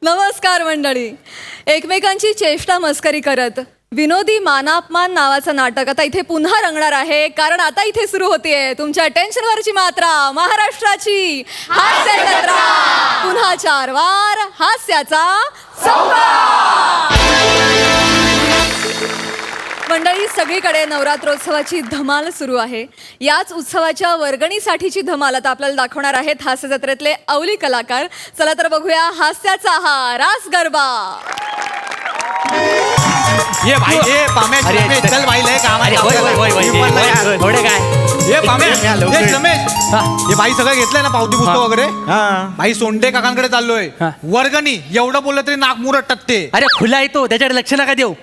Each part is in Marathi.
नमस्कार मंडळी. एकमेकांची चेष्टा मस्करी करत विनोदी मानापमान नावाचं नाटक आता इथे पुन्हा रंगणार आहे. कारण आता इथे सुरू होतीये तुमच्या टेन्शनवरची मात्रा, महाराष्ट्राची हास्य जत्रा. पुन्हा 4 वार हास्याचा संवाद. मंडळी, सगळीकडे नवरात्रोत्सवाची धमाल सुरू आहे. याच उत्सवाच्या वर्गणीसाठीची धमाल आता आपल्याला दाखवणार आहेत हास्य जत्रेतले अवली कलाकार. चला तर बघूया हास्याचा हा रास गरबा. ये भाई ये पामे चल भाई लय काम आहे. थोडे काय ये पामे ये रमेश हे भाई सगळं घेतलंय ना पावती पुस्तक वगैरे. भाई सोंडे काकांकडे चाललोय. वर्गणी एवढं बोललं तरी नाक मुरट टकते. अरे खुला येतो त्याच्याकडे लक्ष नका देऊ.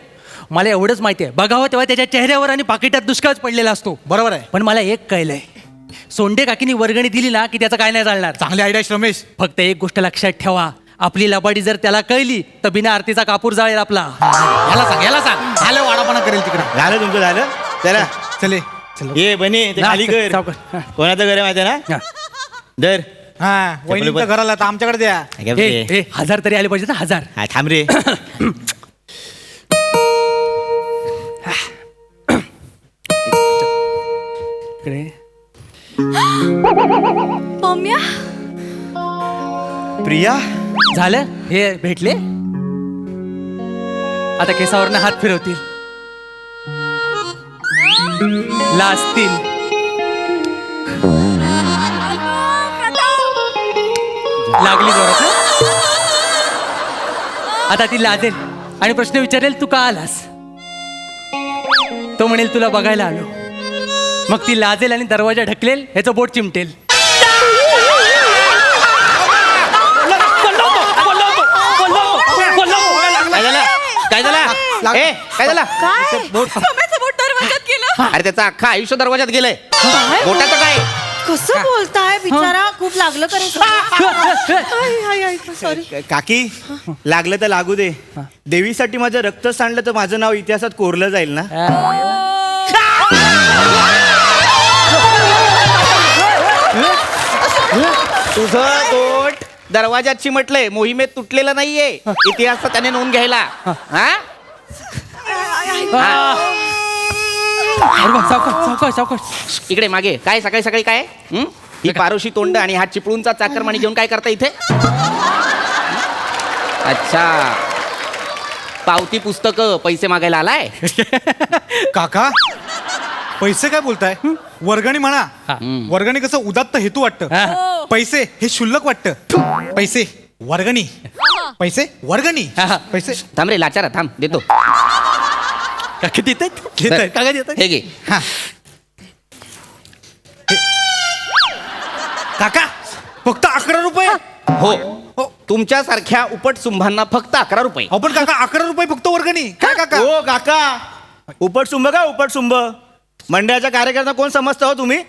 मला एवढंच माहिती आहे, बघावं तेव्हा त्याच्या चेहऱ्यावर आणि पाकिटात दुष्काळच पडलेला असतो. बरोबर आहे. पण मला एक कळलंय, सोंडे काकीनी वर्गणी दिली ना की त्याचं काय नाही चालणार. चांगली आयडिया रमेश. फक्त एक गोष्ट लक्षात ठेवा, आपली लबाडी जर त्याला कळली तर बिना आरतीचा कापूर जाळेल आपला. याला सांग आलं वाडापणा करेल तिकडे. झालं तुमचं झालं. चला चले ये बने ते खाली कर. सावकाश. कोणाचं घर आहे माहिती आहे ना. हा. दर हा वहिनीच्या घराला तर आमच्याकडे द्या. ए, 1000 तरी आले पाहिजे ना. 1000. हा थांब रे. पम्या, प्रिया झालं हे भेटले. आता केसावरनं हात फिरवतील, लाजतील. लागली जोरात ना? आता ती लाजेल आणि प्रश्न विचारेल, तू का आलास. तो म्हणेल तुला बघायला आलो. मग ती लाजेल आणि दरवाजा ढकलेल, ह्याचं बोट चिमटेल. काय झालं ए काय झालं. अरे त्याचं अख्खा आयुष्य दरवाजात गेलंय. बोटाचं काय. कसं बोलताय बिचारा, खूप लागलं सॉरी. काकी लागलं तर लागू दे. देवीसाठी माझं रक्त सांडलं तर माझं नाव इतिहासात कोरलं जाईल ना. तुझं बोट दरवाजात चिमटलंय, मोहिमेत तुटलेलं नाहीये. इतिहासात त्याने नोंद घ्यायला. हा सावकाश सावकाश. इकडे मागे काय सकाळी सकाळी काय. ही पारोशी तोंड आणि हा चिपळूणचा चाकरमानी घेऊन काय करता इथे. अच्छा, पावती पुस्तक पैसे मागायला आलाय. काका पैसे काय बोलताय. वर्गणी म्हणा. वर्गणी कसं उदात्त हेतू वाटतं. पैसे हे शुल्लक वाटतं. पैसे वर्गणी, पैसे वर्गणी, पैसे. थांब रे लाचारा थांब देतो. काका देतात काका देतात. हे घे. हा काका फक्त 11 रुपये. हो तुमच्यासारख्या उपट सुंभांना फक्त 11 रुपये. आपण काका 11 रुपये फक्त वर्गणी. काय काका. हो काका, उपटसुंभ का उपटसुंभ. मंडळाच्या कार्यकर्ता कोण समजता हो तुम्ही.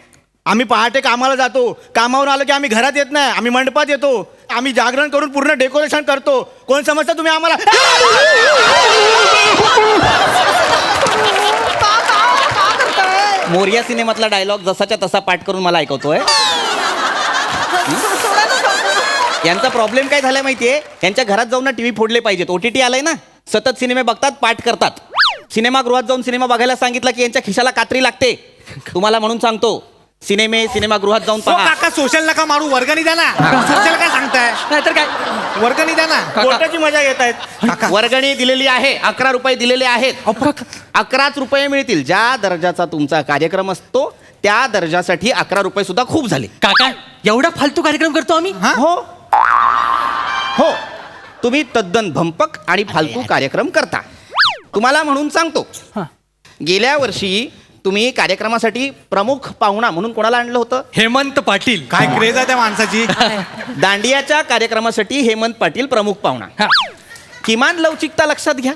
आम्ही पहाटे कामाला जातो, कामावरून आलो की आम्ही घरात येत नाही, आम्ही मंडपात येतो. आम्ही जागरण करून पूर्ण डेकोरेशन करतो. कोण समजता तुम्ही आम्हाला. मोरिया सिनेमातला डायलॉग जसाच्या तसा पाठ करून मला ऐकवतोय. यांचा प्रॉब्लेम काय झालाय माहितीये, यांच्या घरात जाऊन ना टीव्ही फोडले पाहिजेत. OTT आलंय ना, सतत सिनेमे बघतात, पाठ करतात. सिनेमागृहात जाऊन सिनेमा बघायला सांगितलं की यांच्या खिशाला कात्री लागते. तुम्हाला म्हणून सांगतो, सिनेमागृहात जाऊन हो पहा. काका सोशल नका मारू, वर्गणी द्या ना. सोशल काय सांगताय. नाहीतर काय. वर्गणी द्या ना. कोर्टाची मजा घेत आहेत. वर्गणी दिलेली आहे, 11 रुपये दिलेले आहेत. 11च रुपये मिळतील. ज्या दर्जाचा तुमचा कार्यक्रम असतो त्या दर्जासाठी 11 रुपये सुद्धा खूप झाले. काका एवढा फालतू कार्यक्रम करतो आम्ही. हो हो तुम्ही तद्दन भंपक आणि फालतू कार्यक्रम करता. तुम्हाला म्हणून सांगतो, गेल्या वर्षी तुम्ही कार्यक्रमासाठी प्रमुख पाहुणा म्हणून कोणाला आणलं होतं. हेमंत पाटील. काय क्रेज आहे त्या माणसाची. दांडियाच्या कार्यक्रमासाठी हेमंत पाटील प्रमुख पाहुणा. किमान लवचिकता लक्षात घ्या.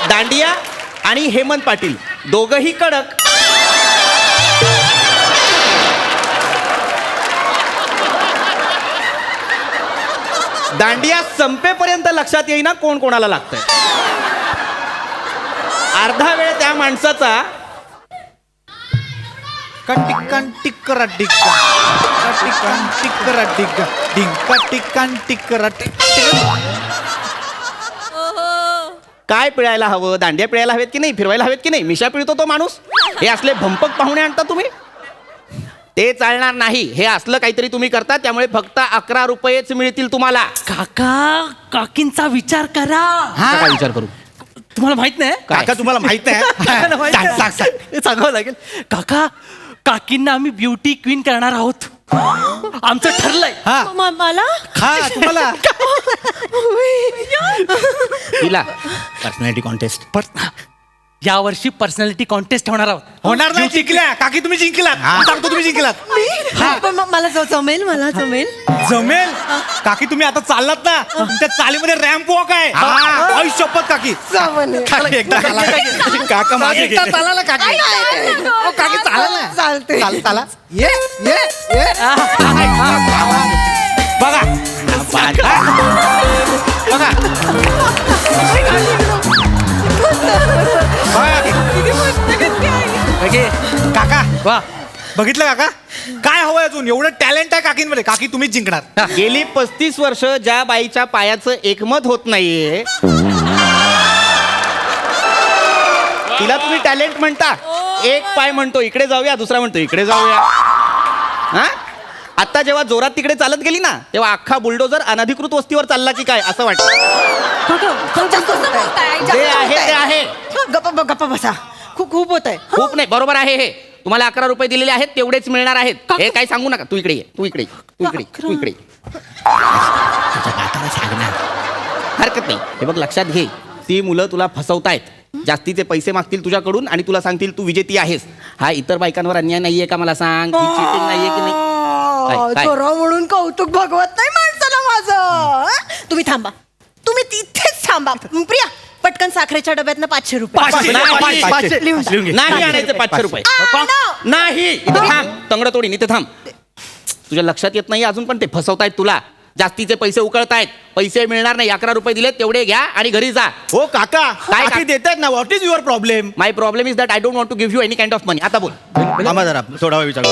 दांडिया आणि हेमंत पाटील दोघही कडक. दांडिया संपेपर्यंत लक्षात येईना कोण कोणाला लागतंय. अर्धा वेळ त्या माणसाचा डिंका टिक्कान टिक्करा डिक्का टिक्कान टिक्करा डिक्का डिंका टिक्कान टिक्करा काय पिळायला हवं? दांड्या पिळायला हवेत की नाही? फिरवायला हवेत की नाही? मिशा पिळतो तो माणूस. हे असले भंपक पाहुणे आणता तुम्ही, ते चालणार नाही. हे असलं काहीतरी तुम्ही करता, त्यामुळे फक्त 11 रुपयेच मिळतील तुम्हाला. काका काकींचा विचार करा. काय विचार करू? तुम्हाला माहित नाही काका तुम्हाला माहित नाही सांग, सांग. सांगावं लागेल. काका काकींना आम्ही ब्युटी क्वीन करणार आहोत. आमचं ठरलंय. हा मला हा तुम्हाला तिला पर्सनॅलिटी कॉन्टेस्ट या वर्षी पर्सनॅलिटी कॉन्टेस्ट होणार आहोत. होणार नाही. जिंकल्या काकी, तुम्ही जिंकलात. सांगतो तुम्ही जिंकलात. पण मला जमेल, मला जमेल. जमेल काकी. तुम्ही आता चाललात ना, त्या चालीमध्ये रॅम्प वॉक आहे. आई शपथ काकी. काकी, एकदा चाला. काका मागे एकदा गेले. चाला ना, काकी. अहो, काकी चाला ना. चालते. चाला ये ये ये बघा बघा काका वा बघितलं काका, काय हवंय अजून? एवढं टॅलेंट आहे काकींमध्ये. काकी तुम्हीच जिंकणार. गेली 35 वर्ष ज्या बाईच्या पायाचं एकमत होत नाहीये, तिला तुम्ही टॅलेंट म्हणता. एक पाय म्हणतो इकडे जाऊया, दुसरा म्हणतो इकडे जाऊया. हा, आता जेव्हा जोरात तिकडे चालत गेली ना, तेव्हा अख्खा बुलडोजर अनधिकृत वस्तीवर चालला की काय असं वाटतं. जे आहे ते आहे. गप्पा बसा. खूप होत आहे. खूप नाही, बरोबर आहे. हे तुम्हाला 11 रुपये दिलेले आहेत, तेवढेच मिळणार आहेत. हे काही सांगू नका. तू इकडे ये, तू इकडे ये, तू इकडे ये, तू इकडे ये. हरकत नाही. हे बघ, लक्षात घे, ती मुलं तुला फसवतायत. जास्तीचे पैसे मागतील तुझ्याकडून आणि तुला सांगतील तू विजेती आहेस. हा इतर बायकांवर अन्याय नाहीये का? मला सांग. चीटिंग नाहीये की नाही? काय? चोरा म्हणून कौतुक भगवत नाही माणसाला माझं. तुम्ही थांबा, तुम्ही तिथेच थांबा. प्रिया, पटकन साखरेच्या डब्यातनं 500 रुपये. नाही आणायचे 500 रुपये. नाही, इथे थांब. तंगड तोडीन, इथे थांब. तुझ्या लक्षात येत नाही अजून पण ते फसवतायत तुला. जास्तीचे पैसे उकळतायत. पैसे मिळणार नाही. 11 रुपये दिले तेवढे घ्या आणि घरी जा. हो काका, काय काकी देतात ना. What is your problem? My problem is that I don't want to give you any kind of money. आता बोल. थांबा जरा, थोडा वेळ विचार.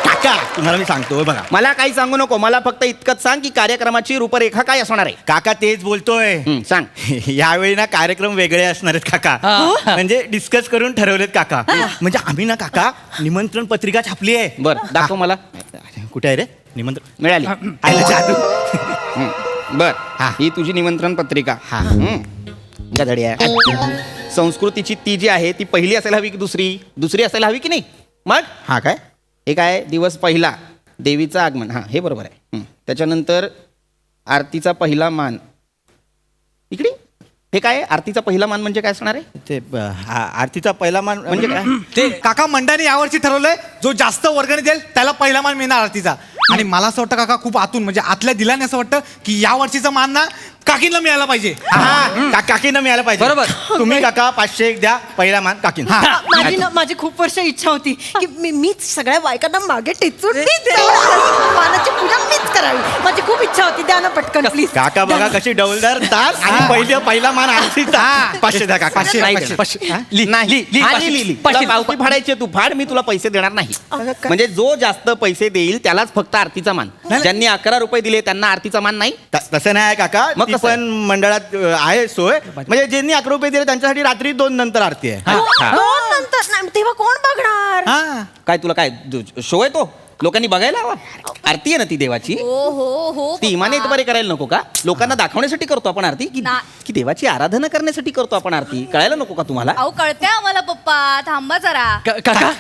काका तुम्हाला मी सांगतो बघा. मला काही सांगू नको. मला फक्त इतकंच सांग की कार्यक्रमाची रूपरेखा काय असणार आहे. काका तेच बोलतोय. सांग. यावेळी ना कार्यक्रम वेगळे असणार आहेत काका. म्हणजे डिस्कस करून ठरवलेत काका. म्हणजे आम्ही ना काका निमंत्रण पत्रिका छापली आहे. बर, दाखव मला. कुठे आहे रे निमंत्रण? मिळाली. आयला जादू. बर, हा. ही तुझी निमंत्रण पत्रिका. हा. गधडी आहे. संस्कृतीची ती जी आहे ती पहिली असायला हवी की दुसरी असायला हवी की नाही? मग हा काय? हे काय? दिवस पहिला, देवीचं आगमन. हा, हे बरोबर आहे. त्याच्यानंतर आरतीचा पहिला मान. इकडे हे काय? आरतीचा पहिला मान म्हणजे काय असणार आहे? ते आरतीचा पहिला मान म्हणजे काय? ते काका मंडळाने यावर्षी ठरवलंय, जो जास्त वर्गणी देईल त्याला पहिला मान मिळणार आरतीचा. आणि मला असं वाटतं काका, खूप आतून म्हणजे आतल्या दिलाने असं वाटतं की या वर्षीचा मान ना काकींना मिळायला पाहिजे. काकींना मिळायला पाहिजे. बरोबर. तुम्ही काका 500 द्या, पहिला मान काकींना. माझी खूप वर्ष इच्छा होती की मीच सगळ्या बायकांना मागे टेचून मानाची पूजा मीच करावी. माझी खूप इच्छा होती. द्या ना पटकन प्लीज. काका बघा कशी डौलदार ताल आणि पहिला मान आरतीचा. 500 द्या काका. नाही 500. देणार. नाही. लिहिली. तुला पावती फाडायची आहे, तू फाड. मी तुला पैसे देणार नाही. म्हणजे जो जास्त पैसे देईल त्यालाच फक्त आरतीचा मान. ज्यांनी 11 रुपये दिले त्यांना आरतीचा मान नाही. तसं नाही काका. मग ती कसं पण मंडळात आहे सोय. म्हणजे ज्यांनी 11 रुपये दिले त्यांच्यासाठी रात्री 2 नंतर आरती आहे. दोन नंतर नाही, तेव्हा कोण बघणार? हा. काय तुला काय शो आहे तो? लोकांनी बघायला हवा. आरती आहे ना ती देवाची. हो ती इमाने बरे करायला नको का? लोकांना दाखवण्यासाठी करतो आपण आरती की देवाची आराधना करण्यासाठी करतो आपण आरती? कळायला नको का तुम्हाला? अहो कळते आम्हाला पप्पा. थांबा जरा. काका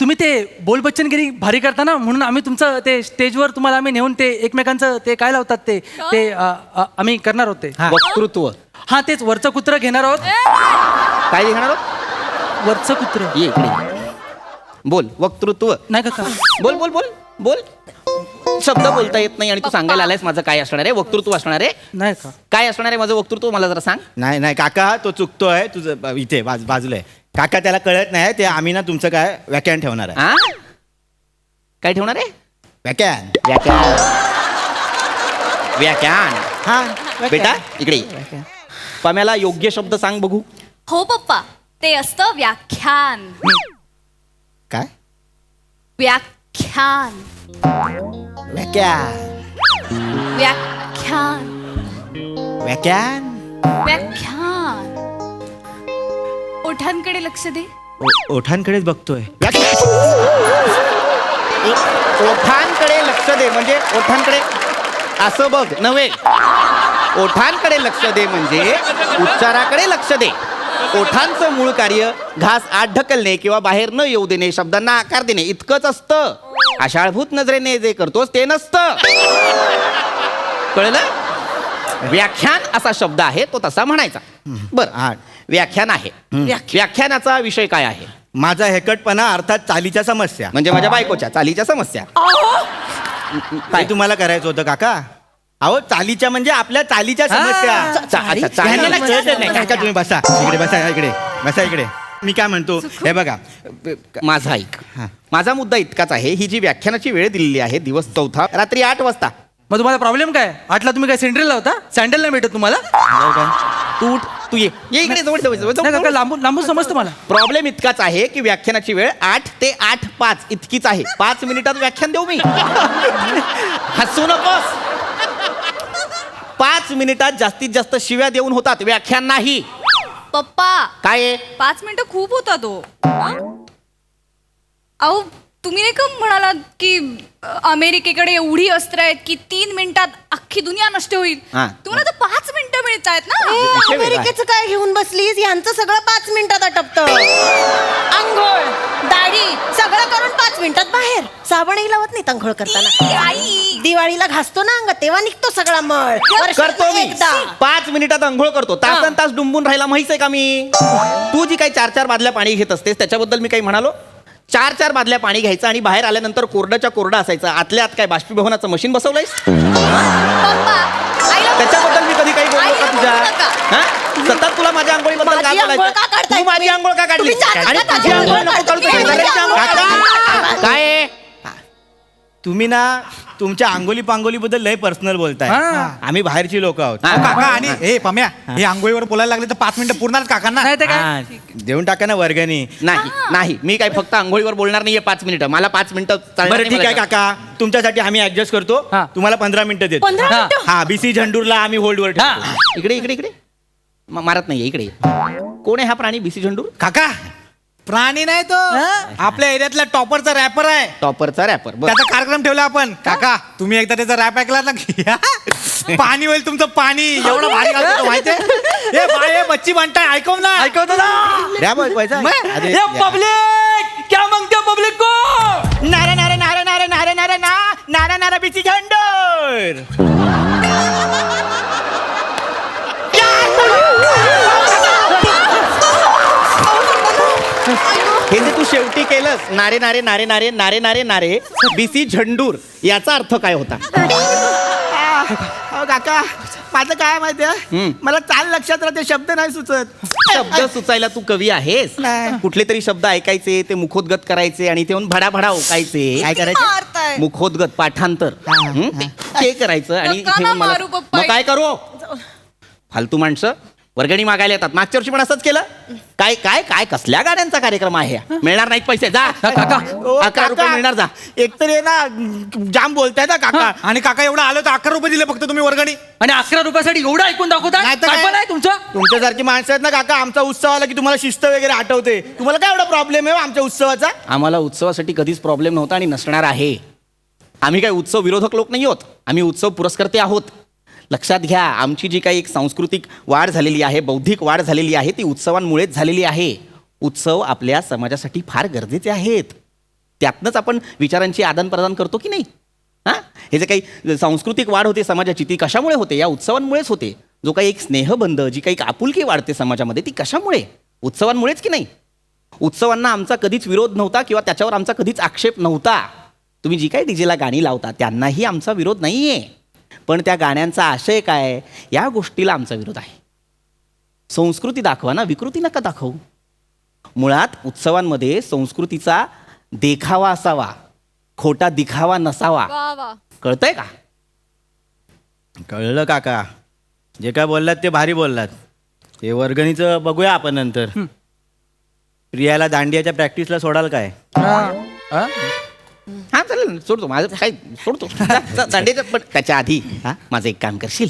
तुम्ही ते बोल बच्चनगिरी भारी करता ना, म्हणून आम्ही तुमचं ते स्टेजवर तुम्हाला आम्ही नेऊन ते एकमेकांचं ते काय लावतात ते आम्ही करणार होते. वक्तृत्व. हा तेच वरचं कुत्र घेणार आहोत. काय घेणार आहोत? वरचं कुत्र. ये इकडे. बोल. वक्तृत्व. नाही काका. बोल बोल बोल बोल. शब्द बोलता येत नाही आणि तू सांगायला आलायस माझं काय असणार आहे? वक्तृत्व असणार आहे. नाही का? काय असणार आहे माझं वक्तृत्व? मला जरा सांग. नाही नाही काका, तो चुकतोय. तुझं इथे बाजूला आहे काका. त्याला कळत नाही. ते आम्ही ना तुमचं काय व्याख्यान ठेवणार आहे. हा? काय ठेवणार आहे? व्याख्यान. व्याख्यान. हा बेटा इकडे ये. पम्याला योग्य शब्द सांग बघू. हो पप्पा, ते असतं व्याख्यान. काय व्याख्यान. व्याख्यान व्याख्यान. व्याख्यान व्याख्यान. ओठांकडे लक्ष दे. ओठांकडेच बघतोय. ओठांकडे लक्ष दे म्हणजे ओठांकडे असं बघ नव्हे. ओठांकडे लक्ष दे म्हणजे उच्चाराकडे लक्ष दे. ओठांचं मूळ कार्य घास आत ढकलणे किंवा बाहेर न येऊ देणे, शब्दांना आकार देणे इतकंच असतं. आशाळभूत नजरेने जे करतोस ते नसतं. कळलं? व्याख्यान असा शब्द आहे तो तसा म्हणायचा. बरं व्याख्यान आहे. व्याख्यानाचा विषय काय आहे? माझा हेकटपणा अर्थात चालीच्या समस्या. म्हणजे माझ्या बायकोच्या चालीच्या समस्या. काय तुम्हाला करायचं होतं काका? अहो चालीच्या म्हणजे आपल्या चालीच्या समस्या. अच्छा, चाली. ह्यांना कळतच नाही. काका तुम्ही बसा इकडे, बसा इकडे. मी काय म्हणतो हे बघा, माझा ऐक. माझा मुद्दा इतकाच आहे, ही जी व्याख्यानाची वेळ दिलेली आहे दिवस 4 रात्री 8 वाजता. मग तुम्हाला प्रॉब्लेम काय? 8ला तुम्ही काय सेंट्रलला होता? सँडल नाही भेटत तुम्हाला? तू उठ, तू ये इकडे नाही काका, लांबून लांबून समजतं मला. प्रॉब्लेम इतकाच आहे की व्याख्यानाची वेळ 8 ते 8:05 इतकीच आहे. 5 मिनिटात व्याख्यान देऊ मी? हसू नकोस. 5 मिनिटात जास्तीत जास्त शिव्या देऊन होतात, व्याख्यान नाही. पप्पा काय आहे? 5 मिनिटं खूप होता तो. अहो तुम्ही नाही का म्हणालात की अमेरिकेकडे एवढी अस्त्र आहेत की 3 मिनिटात अख्खी दुनिया नष्ट होईल. हा. तुम्हाला तर 5 मिनिटं मिळत आहेत ना. विषय वेगळा आहे. अमेरिकेचं काय घेऊन बसलीस? यांचं सगळं 5 मिनिटात आटपतं. आंघोळ दाढी सगळं करून 5 मिनिटात बाहेर. साबणही लावत नाही आंघोळ करताना. ई, आई. दिवाळीला घासतो ना अंग तेव्हा निघतो सगळा मळ. करतो मी. एकदा 5 मिनिटात अंघोळ करतो. तासन तास डुंबून राहायला माहित आहे का मी? तू जी काही 4 बादल्या पाणी घेत असतेस त्याच्याबद्दल मी काही म्हणालो? 4 बादल्या पाणी घ्यायचं आणि बाहेर आल्यानंतर कोरड्याच्या कोरडा असायचं. आतल्या आत काय बाष्पीभवनाचं मशीन बसवलंयस? पप्पा आईला त्याच्याबद्दल मी कधी काही बोललो का आईला तुझ्या? बोलू नका. हा? सतत तुला माझ्या आंघोळीबद्दल काय माझी आंघोळ बोलायचं? का काढताय तू माझी तुम्ही? आंघोळ का काढली? तुम्ही चालत आणि का तुझी माझी आंघोळ आंघोळ नको काढू, काढताय? शेजाऱ्याची आंघोळ माझी काढ. आंघोळ काय आहे? तुम्ही ना तुमच्या अंगोली पांगोली बद्दल लय पर्सनल बोलताय. हा. आम्ही बाहेरची लोक आहोत. हा. काका आणि हे पम्या हे आंघोळीवर बोलायला लागले तर 5 मिनिटं पूर्ण काकांना. नाही ते काय? हा, देऊन टाका ना वर्गणी. नाही मी काय फक्त आंघोळीवर बोलणार नाहीये 5 मिनिटं. मला 5 मिनिटं चालणार बरं नाही ठीक आहे मला. काका, तुमच्यासाठी आम्ही ऍडजस्ट करतो. हा. तुम्हाला 15 मिनिटं देतो. 15 हा. मिनिटं हा बीसी झंडूरला आम्ही होल्डवर ठेवतो. हा. इकडे इकडे इकडे मारत नाहीये इकडे. कोण आहे हा प्राणी? बीसी झंडूर? काका प्राणी नाही तो, आपल्या एरियातला टॉपरचा रॅपर आहे. टॉपरचा रॅपर. त्याचा कार्यक्रम ठेवला आपण. काका तुम्ही एकदा त्याचा रॅप ऐकला ना की पाणी होईल तुमचं पाणी. एवढं भारी घालतो तो माहितीये. हे बाय हे बच्ची म्हणताय ऐकव ना. ऐकवतो ना. रॅप ऐकवायचा? अरे, ये पब्लिक क्या मांगते पब्लिक को? नारे नारे नारे नारे नारे नारे ना नारा नारा बीसी झंडूर. हे जे तू शेवटी केलंस नारे नारे नारे नारे नारे नारे नारे बीसी झंडूर याचा अर्थ काय होता? अहो, काका माझं काय माहितीये, मला चाल लक्षात राहते, शब्द नाही सुचत. शब्द सुचायला तू कवी आहेस? नाही. कुठले तरी शब्द ऐकायचे, ते मुखोद्गत करायचे आणि ते येऊन भडाभडा ओकायचे. काय करायचं? मारताय. मुखोद्गत पाठांतर ते करायचं आणि नका ना हे मला- मारू पप्पा. मग काय करू? फालतू माणसं वर्गणी मागायला येतात. मागच्या वर्षी पण असंच केलं. काय काय काय कसल्या गाड्यांचा कार्यक्रम आहे हा? मिळणार नाहीत पैसे. जा काका. 11 रुपये मिळणार. जा. एकतर हे ना जाम बोलताय ना काका. आणि काका एवढं आलं तर 11 रुपये दिले फक्त तुम्ही वर्गणी. आणि 11 रुपयासाठी एवढं ऐकून दाखवता? नाही तर काय काय? पण आहे तुमचं? तुमच्यासारखी माणसं आहेत ना काका, आमचा उत्सव आला की तुम्हाला शिस्त वगैरे आठवते. तुम्हाला काय एवढा प्रॉब्लेम आहे हो आमच्या उत्सवाचा? आम्हाला उत्सवासाठी कधीच प्रॉब्लेम नव्हता आणि नसणार आहे. आम्ही काही उत्सव विरोधक लोक नाही आहोत. आम्ही उत्सव पुरस्कर्ते आहोत. लक्षात घ्या, आमची जी काही एक सांस्कृतिक वाढ झालेली आहे, बौद्धिक वाढ झालेली आहे, ती उत्सवांमुळेच झालेली आहे. उत्सव आपल्या समाजासाठी फार गरजेचे आहेत. त्यातनंच आपण विचारांची आदानप्रदान करतो की नाही? हां, हे जे काही सांस्कृतिक वाढ होते समाजाची, ती कशामुळे होते? या उत्सवांमुळेच होते. जो काही एक स्नेहबंध, जी काही आपुलकी वाढते समाजामध्ये, ती कशामुळे? उत्सवांमुळेच की नाही? उत्सवांना आमचा कधीच विरोध नव्हता किंवा त्याच्यावर आमचा कधीच आक्षेप नव्हता. तुम्ही जी काही डीजेला गाणी लावता त्यांनाही आमचा विरोध नाही आहे. पण त्या गाण्यांचा आशय काय, या गोष्टीला आमचा विरोध आहे. संस्कृती दाखवा ना, विकृती नका दाखवू. मुळात उत्सवांमध्ये संस्कृतीचा देखावा असावा, खोटा दिखावा नसावा. वा वा. कळतंय का? कळलं काका, जे काय बोललात ते भारी बोललात. हे वर्गणीचं बघूया आपण नंतर. प्रियाला दांडियाच्या प्रॅक्टिसला सोडाल काय? हा चालेल ना, सोडतो माझं काय सोडतो दांडेचं. पण त्याच्या आधी माझं एक काम करशील?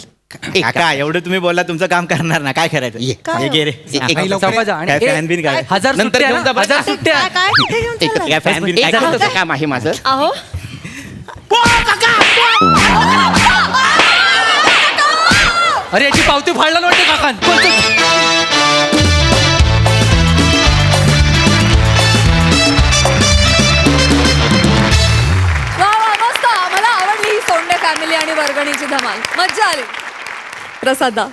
एक काका एवढं तुम्ही बोलला तुमचं काम करणार ना, काय करायचं? हे घे रे. चौका जा. आणि काय ए, fan बिन काय? 1000 नंतर सुट्ट्या घेऊन ना? जा बरं. 1000 सुट्ट्या. काय कुठे घेऊन एक- चाललाय? काय fan बिन काय छोटंसं काम आहे माझं. अहो अरे याची पावती फाडला ना वाटते काकान. वा वा मस्त मला आवडली ही सोंडे फॅमिली आणि वर्गणीची धमाल. मज्जा आली. प्रसादा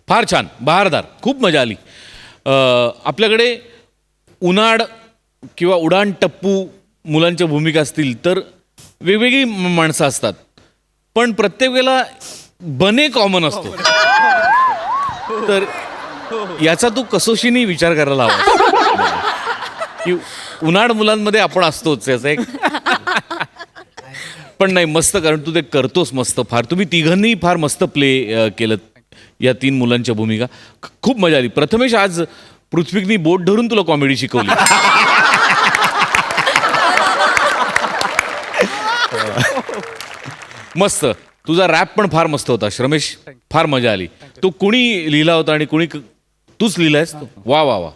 फार छान, बहारदार, खूप मजा आली. आपल्याकडे उनाड किंवा उडाण टप्पू मुलांच्या भूमिका असतील तर वेगवेगळी माणसं असतात, पण प्रत्येक वेळेला बने कॉमन असतो. तर याचा तू कसोशीने विचार करायला हवा की उनाड मुलांमध्ये आपण असतोच याचा एक. पण नाही, मस्त, कारण तू ते करतोस मस्त फार. तुम्ही तिघांनी फार मस्त प्ले केलं या 3 मुलांच्या भूमिका. खूप मजा आली. प्रथमेश, आज पृथ्वीकनी बोट धरून तुला कॉमेडी शिकवली. मस्त. तुझा रॅप पण फार मस्त होता श्रमेश, फार मजा आली. तो कुणी लिहिला होता आणि कुणी तूच लिहिलायस? वा वा वा,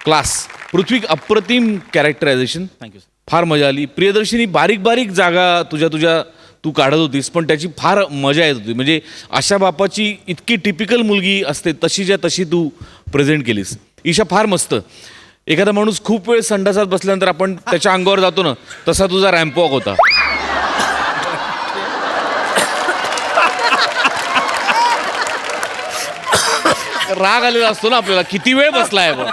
क्लास. पृथ्वी, अप्रतिम कॅरेक्टरायझेशन, थँक्यू. फार मजा आली. प्रियदर्शिनी, बारीक बारीक जागा तुझ्या तू काढत होतीस, पण त्याची फार मजा येत होती. म्हणजे अशा बापाची इतकी टिपिकल मुलगी असते तशीच्या तशी तू प्रेझेंट केलीस. ईशा, फार मस्त. एखादा माणूस खूप वेळ संडासात बसल्यानंतर आपण त्याच्या अंगावर जातो ना, तसा तुझा रॅम्प वॉक होता. राग आलेला असतो ना आपल्याला, किती वेळ बसलाय बघ.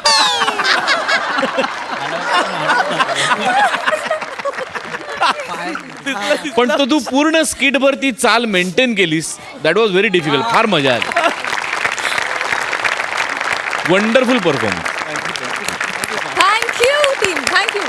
पण तो तू पूर्ण स्किटभर ती चाल मेंटेन केलीस. That was very difficult. फार मजा आली. Wonderful performance. Thank you team, thank you.